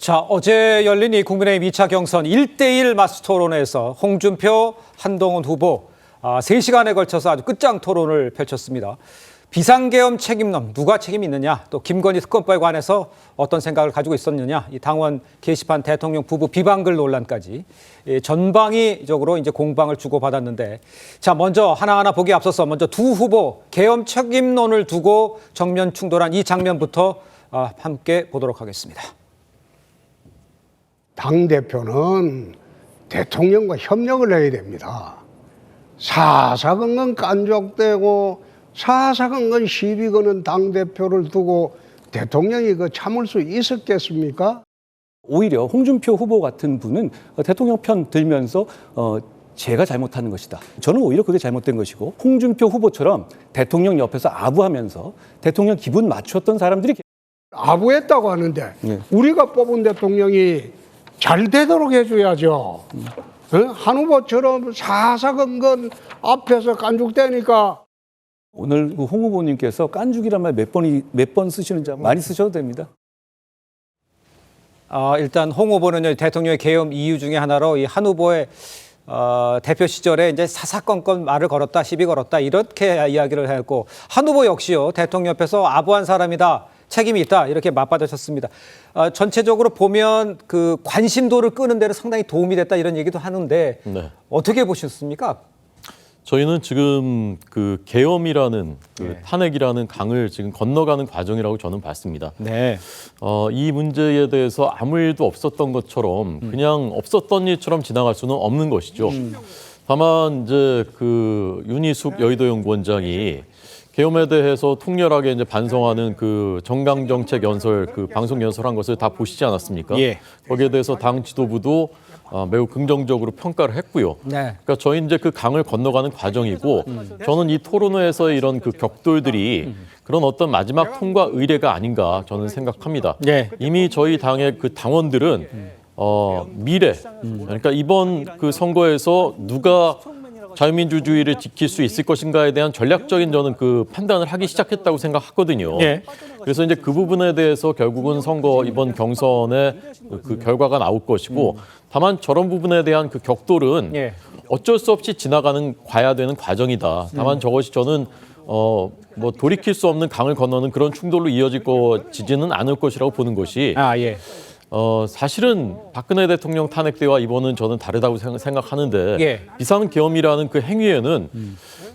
자, 어제 열린 이 국민의힘 2차 경선 1대1 마스 토론에서 홍준표, 한동훈 후보 3시간에 걸쳐서 아주 끝장 토론을 펼쳤습니다. 비상계엄 책임론 누가 책임이 있느냐, 또 김건희 특검법에 관해서 어떤 생각을 가지고 있었느냐, 이 당원 게시판 대통령 부부 비방글 논란까지 전방위적으로 이제 공방을 주고받았는데, 자, 먼저 하나하나 보기 앞서서 먼저 두 후보 계엄 책임론을 두고 정면 충돌한 이 장면부터 함께 보도록 하겠습니다. 당대표는 대통령과 협력을 해야 됩니다. 사사건건 깐족되고 사사건건 시비 거는 당대표를 두고 대통령이 참을 수 있었겠습니까? 오히려 홍준표 후보 같은 분은 대통령 편 들면서 제가 잘못하는 것이다. 저는 오히려 그게 잘못된 것이고, 홍준표 후보처럼 대통령 옆에서 아부하면서 대통령 기분 맞췄던 사람들이 아부했다고 하는데 우리가 뽑은 대통령이 잘 되도록 해줘야죠. 한 후보처럼 사사건건 앞에서 깐죽대니까. 오늘 홍 후보님께서 깐죽이란 말 몇 번 쓰시는지 많이 쓰셔도 됩니다. 일단 홍 후보는 대통령의 계엄 이유 중에 하나로 이 한 후보의 대표 시절에 이제 사사건건 말을 걸었다, 시비 걸었다, 이렇게 이야기를 했고, 한 후보 역시요, 대통령 옆에서 아부한 사람이다, 책임이 있다, 이렇게 맞받으셨습니다. 전체적으로 보면 그 관심도를 끄는 데는 상당히 도움이 됐다, 이런 얘기도 하는데 어떻게 보셨습니까? 저희는 지금 그 계엄이라는 탄핵이라는 강을 지금 건너가는 과정이라고 저는 봤습니다. 네. 이 문제에 대해서 아무 일도 없었던 것처럼 그냥 없었던 일처럼 지나갈 수는 없는 것이죠. 다만 이제 그 윤희숙 여의도연구원장이 계엄에 대해서 통렬하게 이제 반성하는 그 정강정책 연설, 그 방송 연설한 것을 다 보시지 않았습니까? 예. 거기에 대해서 당 지도부도 매우 긍정적으로 평가를 했고요. 네. 그러니까 저희 이제 그 강을 건너가는 과정이고, 저는 이 토론회에서의 이런 그 격돌들이 그런 어떤 마지막 통과 의례가 아닌가 저는 생각합니다. 네. 이미 저희 당의 그 당원들은 미래, 그러니까 이번 그 선거에서 누가 자유민주주의를 지킬 수 있을 것인가에 대한 전략적인 저는 그 판단을 하기 시작했다고 생각하거든요. 예. 그래서 이제 그 부분에 대해서 결국은 선거 이번 경선에 그 결과가 나올 것이고, 다만 저런 부분에 대한 그 격돌은 어쩔 수 없이 가야 되는 과정이다. 다만 저것이 저는 뭐 돌이킬 수 없는 강을 건너는 그런 충돌로 이어지지는 않을 것이라고 보는 것이. 사실은 박근혜 대통령 탄핵 때와 이번은 저는 다르다고 생각하는데, 비상계엄이라는 그 행위에는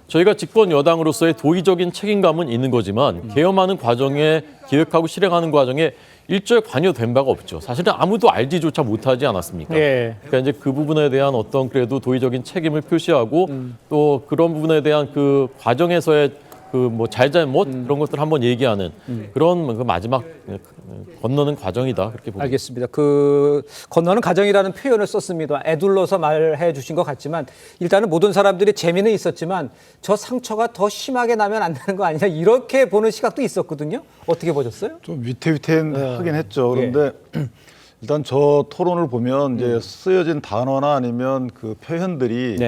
저희가 집권 여당으로서의 도의적인 책임감은 있는 거지만 계엄하는 과정에, 기획하고 실행하는 과정에 일절 관여된 바가 없죠. 사실은 아무도 알지조차 못하지 않았습니까? 그러니까 이제 그 부분에 대한 어떤 그래도 도의적인 책임을 표시하고 또 그런 부분에 대한 그 과정에서의 그 뭐 잘잘못 그런 것들 한번 얘기하는 그런 그 마지막 건너는 과정이다, 그렇게 봅니다. 알겠습니다. 그 건너는 과정이라는 표현을 썼습니다. 애둘러서 말해 주신 것 같지만, 일단은 모든 사람들이 재미는 있었지만 저 상처가 더 심하게 나면 안 되는 거 아니냐, 이렇게 보는 시각도 있었거든요. 어떻게 보셨어요? 좀 위태위태하긴 했죠. 그런데 일단 저 토론을 보면 이제 쓰여진 단어나 아니면 그 표현들이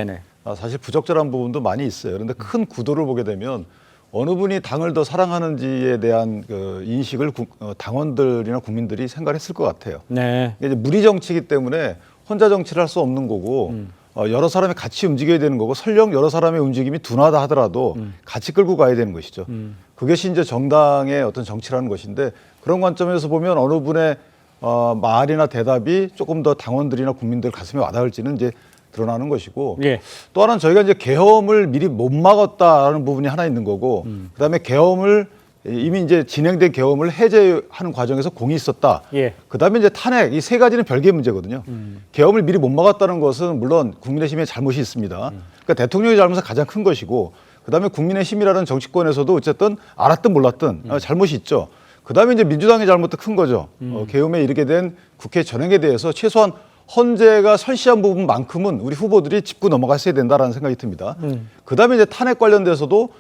사실 부적절한 부분도 많이 있어요. 그런데 큰 구도를 보게 되면 어느 분이 당을 더 사랑하는지에 대한 그 인식을 당원들이나 국민들이 생각했을 것 같아요. 이게 무리 정치이기 때문에 혼자 정치를 할 수 없는 거고, 여러 사람이 같이 움직여야 되는 거고, 설령 여러 사람의 움직임이 둔하다 하더라도 같이 끌고 가야 되는 것이죠. 그것이 이제 정당의 어떤 정치라는 것인데, 그런 관점에서 보면 어느 분의 말이나 대답이 조금 더 당원들이나 국민들 가슴에 와닿을지는 이제 드러나는 것이고, 또 하나는 저희가 이제 계엄을 미리 못 막았다라는 부분이 하나 있는 거고, 그다음에 계엄을 이미 이제 진행된 계엄을 해제하는 과정에서 공이 있었다. 그다음에 이제 탄핵, 이 세 가지는 별개의 문제거든요. 계엄을 미리 못 막았다는 것은 물론 국민의힘의 잘못이 있습니다. 그러니까 대통령의 잘못은 가장 큰 것이고, 그다음에 국민의힘이라는 정치권에서도 어쨌든 알았든 몰랐든 잘못이 있죠. 그다음에 이제 민주당의 잘못도 큰 거죠. 계엄에 이르게 된 국회 전행에 대해서 최소한 헌재가 설시한 부분만큼은 우리 후보들이 짚고 넘어갔어야 된다라는 생각이 듭니다. 그다음에 이제 탄핵 관련돼서도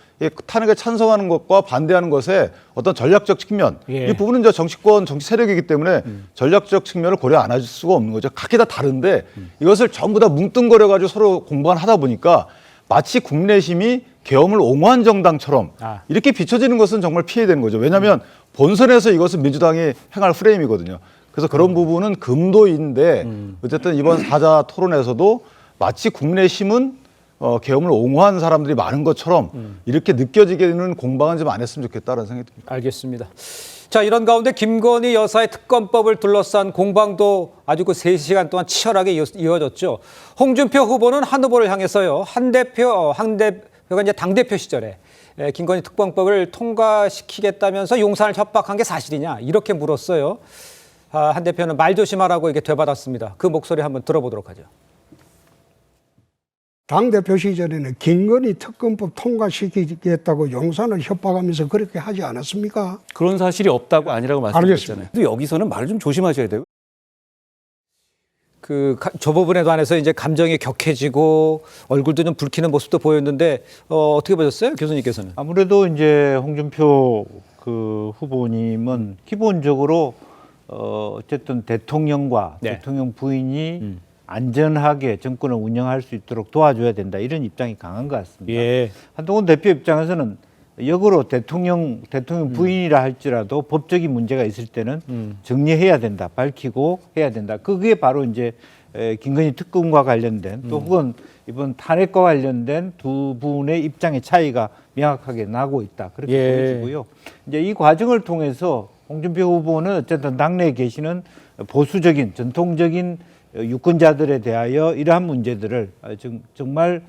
탄핵에 찬성하는 것과 반대하는 것에 어떤 전략적 측면, 이 부분은 이제 정치권, 정치 세력이기 때문에 전략적 측면을 고려 안 할 수가 없는 거죠. 각기 다 다른데 이것을 전부 다 뭉뚱거려가지고 서로 공방하다 보니까 마치 국민의힘이 계엄을 옹호한 정당처럼 이렇게 비춰지는 것은 정말 피해야 되는 거죠. 왜냐하면 본선에서 이것은 민주당이 행할 프레임이거든요. 그래서 그런 부분은 금도인데 어쨌든 이번 사자 토론에서도 마치 국민의힘은 계엄을 옹호한 사람들이 많은 것처럼 이렇게 느껴지게는 공방은 좀 안 했으면 좋겠다는 생각이 듭니다. 알겠습니다. 자, 이런 가운데 김건희 여사의 특검법을 둘러싼 공방도 아주 그 3시간 동안 치열하게 이어졌죠. 홍준표 후보는 한 후보를 향해서요. 한 대표가 이제 당대표 시절에 김건희 특검법을 통과시키겠다면서 용산을 협박한 게 사실이냐 이렇게 물었어요. 한 대표는 말 조심하라고 이렇게 되받았습니다. 그 목소리 한번 들어보도록 하죠. 당대표 시절에는 김건희 특검법 통과시키겠다고 용산을 협박하면서 그렇게 하지 않았습니까? 그런 사실이 없다고 아니라고 말씀드렸잖아요. 또 여기서는 말을 좀 조심하셔야 돼요. 저 부분에 한해서 이제 감정이 격해지고 얼굴도 좀 붉히는 모습도 보였는데 어떻게 보셨어요, 교수님께서는? 아무래도 이제 홍준표 그 후보님은 기본적으로 어쨌든 대통령과 대통령 부인이 안전하게 정권을 운영할 수 있도록 도와줘야 된다 이런 입장이 강한 것 같습니다. 예. 한동훈 대표 입장에서는 역으로 대통령 부인이라 할지라도 법적인 문제가 있을 때는 정리해야 된다, 밝히고 해야 된다. 그게 바로 이제 김건희 특검과 관련된 또 혹은 이번 탄핵과 관련된 두 분의 입장의 차이가 명확하게 나고 있다. 그렇게 보여지고요. 이제 이 과정을 통해서 홍준표 후보는 어쨌든 당내에 계시는 보수적인 전통적인 유권자들에 대하여 이러한 문제들을 정말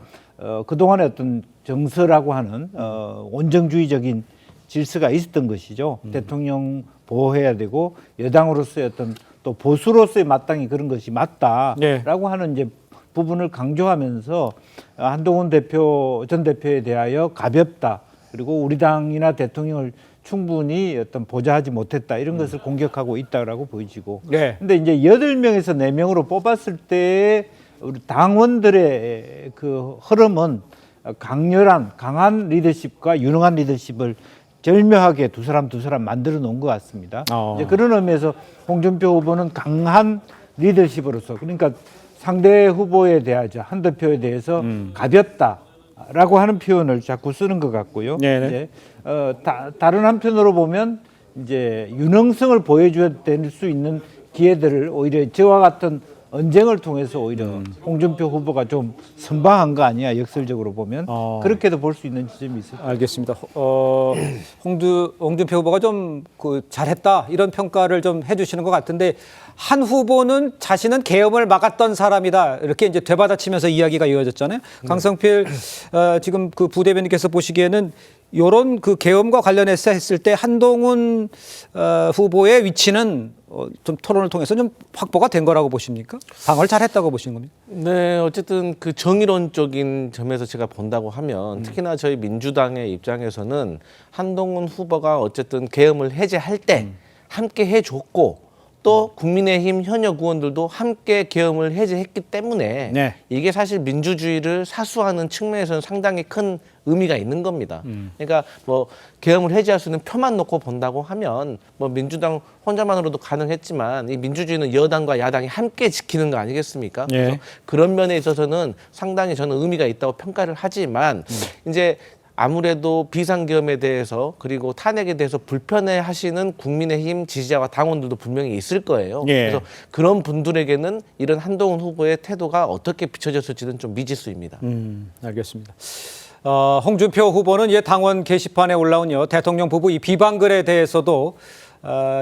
그동안의 어떤 정서라고 하는 원정주의적인 질서가 있었던 것이죠. 대통령 보호해야 되고 여당으로서의 어떤 또 보수로서의 마땅히 그런 것이 맞다라고 하는 이제 부분을 강조하면서 한동훈 전 대표에 대하여 가볍다. 그리고 우리 당이나 대통령을 충분히 어떤 보좌하지 못했다 이런 것을 공격하고 있다라고 보여지고. 근데 이제 8명에서 4명으로 뽑았을 때 우리 당원들의 그 흐름은 강한 리더십과 유능한 리더십을 절묘하게 두 사람 만들어 놓은 것 같습니다. 이제 그런 의미에서 홍준표 후보는 강한 리더십으로서 그러니까 상대 후보에 대하여 한 대표에 대해서 가볍다라고 하는 표현을 자꾸 쓰는 것 같고요. 이제 다른 한편으로 보면 이제 유능성을 보여줘야 될 수 있는 기회들을 오히려 저와 같은 언쟁을 통해서 오히려 홍준표 후보가 좀 선방한 거 아니야 역설적으로 보면 그렇게도 볼 수 있는 지점이 있습니다. 알겠습니다. 홍준표 후보가 좀 잘했다 이런 평가를 좀 해주시는 것 같은데 한 후보는 자신은 계엄을 막았던 사람이다 이렇게 이제 되받아치면서 이야기가 이어졌잖아요. 강성필 지금 그 부대변인께서 보시기에는 이런 그 계엄과 관련해서 했을 때 한동훈 후보의 위치는 좀 토론을 통해서 좀 확보가 된 거라고 보십니까? 방어를 잘했다고 보시는 겁니까? 네, 어쨌든 그 정의론적인 점에서 제가 본다고 하면 특히나 저희 민주당의 입장에서는 한동훈 후보가 어쨌든 계엄을 해제할 때 함께 해줬고 또 국민의힘 현역 의원들도 함께 계엄을 해제했기 때문에 이게 사실 민주주의를 사수하는 측면에서는 상당히 큰 의미가 있는 겁니다. 그러니까 뭐 계엄을 해제할 수 있는 표만 놓고 본다고 하면 뭐 민주당 혼자만으로도 가능했지만 이 민주주의는 여당과 야당이 함께 지키는 거 아니겠습니까? 그래서 그런 면에 있어서는 상당히 저는 의미가 있다고 평가를 하지만 이제 아무래도 비상계엄에 대해서 그리고 탄핵에 대해서 불편해하시는 국민의힘 지지자와 당원들도 분명히 있을 거예요. 그래서 그런 분들에게는 이런 한동훈 후보의 태도가 어떻게 비춰졌을지는 좀 미지수입니다. 알겠습니다. 홍준표 후보는 당원 게시판에 올라온 대통령 부부 이 비방글에 대해서도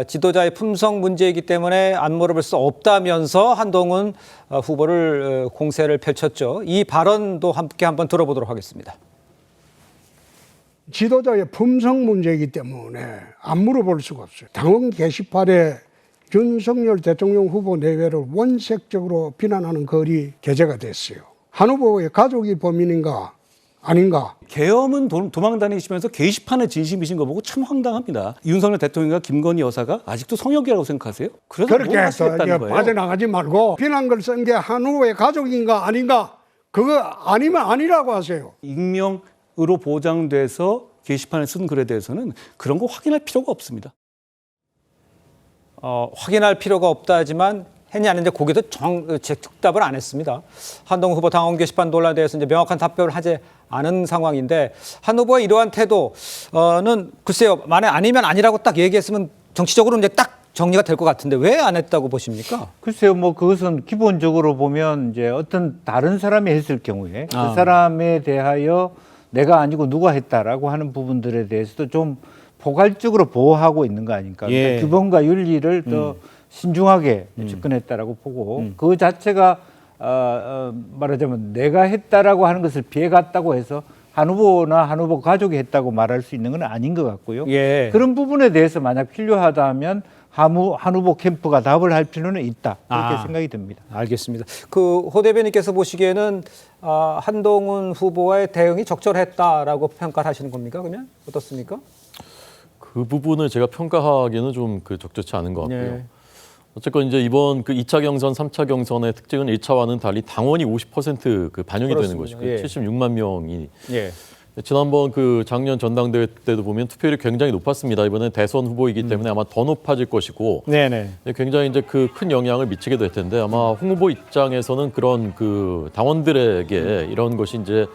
지도자의 품성 문제이기 때문에 안 물어볼 수 없다면서 한동훈 후보를 공세를 펼쳤죠. 이 발언도 함께 한번 들어보도록 하겠습니다. 지도자의 품성 문제이기 때문에 안 물어볼 수가 없어요. 당원 게시판에 윤석열 대통령 후보 내외를 원색적으로 비난하는 글이 게재가 됐어요. 한 후보의 가족이 범인인가 아닌가? 계엄은 도망 다니시면서 게시판에 진심이신 거 보고 참 황당합니다. 윤석열 대통령과 김건희 여사가 아직도 성역이라고 생각하세요? 그래서 그렇게 해서 빠져나가지 말고 비난글 쓴 게 한 후보의 가족인가 아닌가? 그거 아니면 아니라고 하세요. 익명으로 보장돼서 게시판에 쓴 글에 대해서는 그런 거 확인할 필요가 없습니다. 확인할 필요가 없다 하지만 했냐 안 했냐 거기도 즉답을 안 했습니다. 한동훈 후보 당원 게시판 논란에 대해서 이제 명확한 답변을 하지 않은 상황인데 한 후보의 이러한 태도는 글쎄요 만약 아니면 아니라고 딱 얘기했으면 정치적으로 이제 딱 정리가 될 것 같은데 왜 안 했다고 보십니까? 글쎄요, 뭐 그것은 기본적으로 보면 이제 어떤 다른 사람이 했을 경우에 그 사람에 대하여 내가 아니고 누가 했다라고 하는 부분들에 대해서도 좀 포괄적으로 보호하고 있는 거 아닙니까? 예. 그러니까 규범과 윤리를 더 신중하게 접근했다라고 보고 그 자체가 말하자면 내가 했다라고 하는 것을 피해갔다고 해서 한 후보나 한 후보 가족이 했다고 말할 수 있는 건 아닌 것 같고요. 예. 그런 부분에 대해서 만약 필요하다면 한 후보 캠프가 답을 할 필요는 있다. 그렇게 생각이 듭니다. 알겠습니다. 호 대변인께서 보시기에는 한동훈 후보와의 대응이 적절했다라고 평가를 하시는 겁니까? 그러면 어떻습니까? 그 부분을 제가 평가하기는 좀 적절치 않은 것 같고요. 네. 어쨌건 이제 이번 2차 경선, 3차 경선의 특징은 1차와는 달리 당원이 50% 반영이 되는 그렇습니다. 것이고 예. 76만 명이 예. 지난번 작년 전당대회 때도 보면 투표율이 굉장히 높았습니다. 이번엔 대선 후보이기 때문에 아마 더 높아질 것이고 네네. 굉장히 이제 큰 영향을 미치게 될 텐데 아마 홍 후보 입장에서는 그런 당원들에게 이런 것이 이제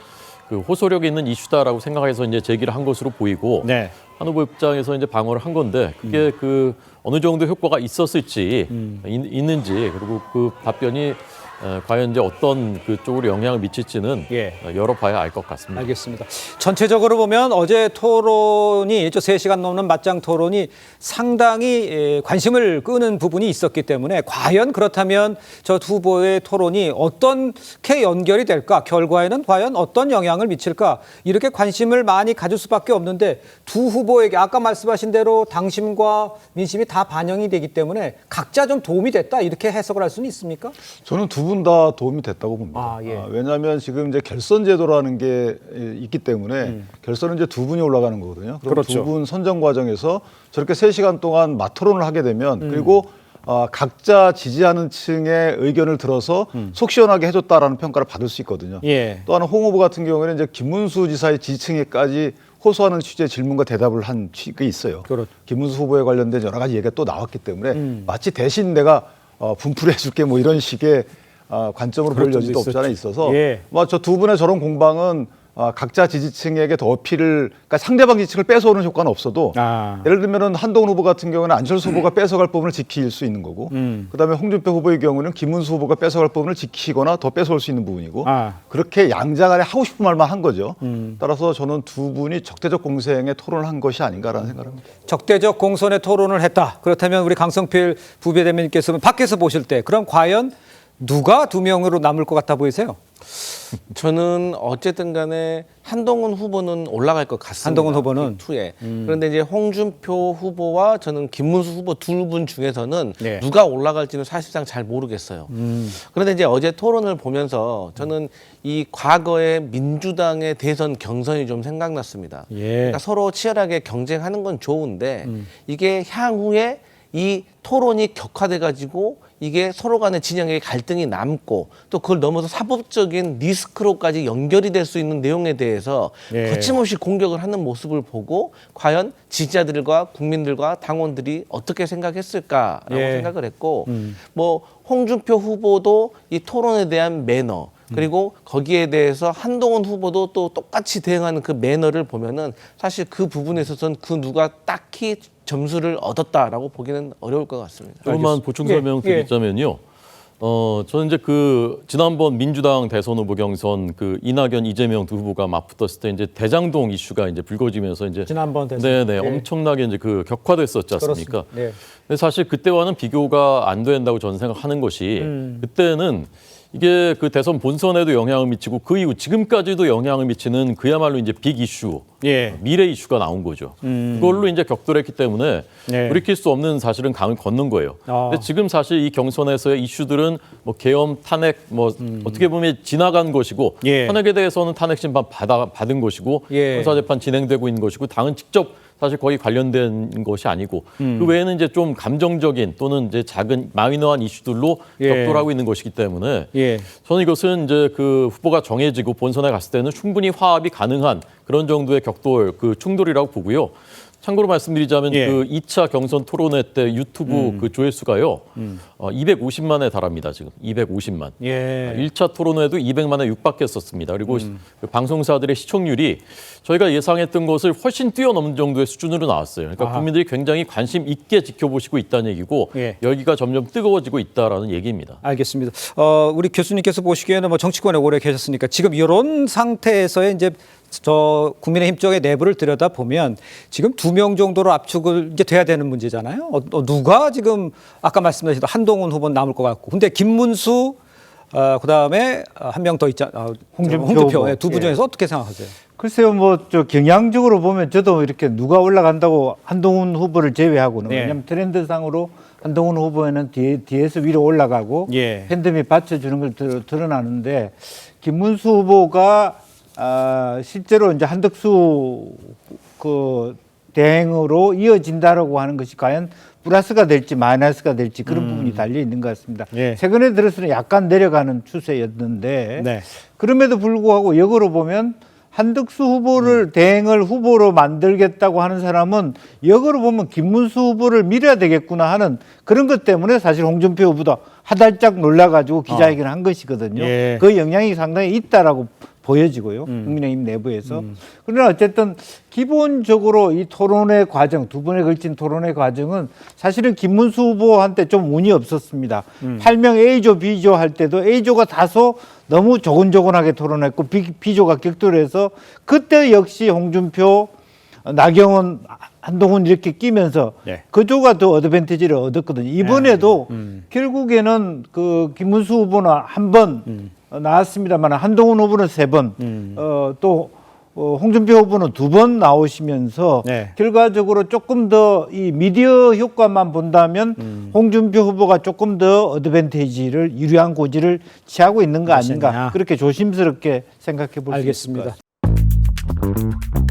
호소력 있는 이슈다라고 생각해서 이제 제기를 한 것으로 보이고 네. 한 후보 입장에서 이제 방어를 한 건데 그게 어느 정도 효과가 있었을지 있는지 그리고 그 답변이 과연 이제 어떤 쪽으로 영향을 미칠지는 예. 열어봐야 알 것 같습니다. 알겠습니다. 전체적으로 보면 어제 토론이 3시간 넘는 맞짱 토론이 상당히 관심을 끄는 부분이 있었기 때문에 과연 그렇다면 저 두 후보의 토론이 어떻게 연결이 될까? 결과에는 과연 어떤 영향을 미칠까? 이렇게 관심을 많이 가질 수밖에 없는데 두 후보에게 아까 말씀하신 대로 당심과 민심이 다 반영이 되기 때문에 각자 좀 도움이 됐다 이렇게 해석을 할 수는 있습니까? 저는 두 분 다 도움이 됐다고 봅니다. 예. 왜냐하면 지금 이제 결선 제도라는 게 있기 때문에 결선은 이제 두 분이 올라가는 거거든요. 그럼 그렇죠. 두 분 선정 과정에서 저렇게 3시간 동안 맞토론을 하게 되면 그리고 각자 지지하는 층의 의견을 들어서 속 시원하게 해줬다라는 평가를 받을 수 있거든요. 예. 또 하나 홍 후보 같은 경우에는 이제 김문수 지사의 지지층에까지 호소하는 취지의 질문과 대답을 한 게 있어요. 그렇죠. 김문수 후보에 관련된 여러 가지 얘기가 또 나왔기 때문에 마치 대신 내가 분풀해 줄게 뭐 이런 식의 관점으로 볼 여지도 없지 않아 있어서 예. 저 두 분의 저런 공방은 각자 지지층에게 더 어필을 그러니까 상대방 지지층을 뺏어오는 효과는 없어도 예를 들면은 한동훈 후보 같은 경우는 안철수 후보가 뺏어갈 부분을 지킬 수 있는 거고 그다음에 홍준표 후보의 경우는 김문수 후보가 뺏어갈 부분을 지키거나 더 뺏어올 수 있는 부분이고 그렇게 양자간에 하고 싶은 말만 한 거죠. 따라서 저는 두 분이 적대적 공생에 토론을 한 것이 아닌가라는 생각을 합니다. 적대적 공선에 토론을 했다. 그렇다면 우리 강성필 부대변인께서는 밖에서 보실 때 그럼 과연 누가 2명으로 남을 것 같아 보이세요? 저는 어쨌든 간에 한동훈 후보는 올라갈 것 같습니다. 한동훈 후보는? 투에. 그런데 이제 홍준표 후보와 저는 김문수 후보 두 분 중에서는 네. 누가 올라갈지는 사실상 잘 모르겠어요. 그런데 이제 어제 토론을 보면서 저는 이 과거의 민주당의 대선 경선이 좀 생각났습니다. 예. 그러니까 서로 치열하게 경쟁하는 건 좋은데 이게 향후에 이 토론이 격화돼 가지고 이게 서로 간의 진영의 갈등이 남고 또 그걸 넘어서 사법적인 리스크로까지 연결이 될 수 있는 내용에 대해서 예. 거침없이 공격을 하는 모습을 보고 과연 지지자들과 국민들과 당원들이 어떻게 생각했을까라고 예. 생각을 했고 뭐 홍준표 후보도 이 토론에 대한 매너 그리고 거기에 대해서 한동훈 후보도 또 똑같이 대응하는 그 매너를 보면은 사실 그 부분에 있어서는 그 누가 딱히 점수를 얻었다라고 보기는 어려울 것 같습니다. 조금만 보충 설명 드리자면요. 저는 이제 지난번 민주당 대선 후보 경선 이낙연, 이재명 두 후보가 맞붙었을 때 이제 대장동 이슈가 이제 불거지면서 이제 지난번 대선. 네네 엄청나게 이제 격화됐었지 않습니까? 그렇습니다. 네. 근데 사실 그때와는 비교가 안 된다고 저는 생각하는 것이 그때는 이게 대선 본선에도 영향을 미치고 그 이후 지금까지도 영향을 미치는 그야말로 이제 빅 이슈, 예. 미래 이슈가 나온 거죠. 그걸로 이제 격돌했기 때문에 네. 돌이킬 수 없는 사실은 강을 건넌 거예요. 근데 지금 사실 이 경선에서의 이슈들은 뭐 계엄, 탄핵, 어떻게 보면 지나간 것이고 예. 탄핵에 대해서는 탄핵 심판 받은 것이고 예. 형사 재판 진행되고 있는 것이고 당은 직접 사실 거의 관련된 것이 아니고 그 외에는 이제 좀 감정적인 또는 이제 작은 마이너한 이슈들로 예. 격돌하고 있는 것이기 때문에 예. 저는 이것은 이제 후보가 정해지고 본선에 갔을 때는 충분히 화합이 가능한 그런 정도의 충돌이라고 보고요. 참고로 말씀드리자면 예. 그 2차 경선 토론회 때 유튜브 그 조회수가요. 250만에 달합니다. 지금 250만. 예. 1차 토론회도 200만에 육박했었습니다. 그리고 그 방송사들의 시청률이 저희가 예상했던 것을 훨씬 뛰어넘는 정도의 수준으로 나왔어요. 그러니까 아하. 국민들이 굉장히 관심 있게 지켜보시고 있다는 얘기고 예. 열기가 점점 뜨거워지고 있다라는 얘기입니다. 알겠습니다. 우리 교수님께서 보시기에는 뭐 정치권에 오래 계셨으니까 지금 이런 상태에서의 이제 저 국민의힘 쪽의 내부를 들여다 보면 지금 2명 정도로 압축을 이제 돼야 되는 문제잖아요. 누가 지금 아까 말씀하신 한동훈 후보는 남을 것 같고, 근데 김문수 그다음에 한 명 더 있잖아요. 홍준표 후보. 두 분 중에서 어떻게 생각하세요? 글쎄요, 뭐 저 경향적으로 보면 저도 이렇게 누가 올라간다고 한동훈 후보를 제외하고는 네. 왜냐하면 트렌드상으로 한동훈 후보에는 뒤에서 위로 올라가고 예. 팬덤이 받쳐주는 걸 드러나는데 김문수 후보가 실제로 이제 한덕수 그 대행으로 이어진다라고 하는 것이 과연 플러스가 될지 마이너스가 될지 그런 부분이 달려 있는 것 같습니다. 예. 최근에 들어서는 약간 내려가는 추세였는데 네. 그럼에도 불구하고 역으로 보면 한덕수 후보를 대행을 후보로 만들겠다고 하는 사람은 역으로 보면 김문수 후보를 밀어야 되겠구나 하는 그런 것 때문에 사실 홍준표 후보도 하달짝 놀라가지고 기자회견을 한 것이거든요. 예. 그 영향이 상당히 있다라고 보여지고요. 국민의힘 내부에서. 그러나 어쨌든 기본적으로 이 토론회 과정, 두 번에 걸친 토론회 과정은 사실은 김문수 후보한테 좀 운이 없었습니다. 8명 A조, B조 할 때도 A조가 다소 너무 조곤조곤하게 토론했고 B조가 격돌해서 그때 역시 홍준표, 나경원, 한동훈 이렇게 끼면서 네. 그 조가 더 어드밴티지를 얻었거든요. 이번에도 결국에는 그 김문수 후보는 한 번 나왔습니다만 한동훈 후보는 3번, 또 홍준표 후보는 2번 나오시면서 네. 결과적으로 조금 더 이 미디어 효과만 본다면 홍준표 후보가 조금 더 어드밴티지를 유리한 고지를 취하고 있는 거 아닌가 그렇겠냐. 그렇게 조심스럽게 생각해 볼 수 있을 것 알겠습니다. 같습니다.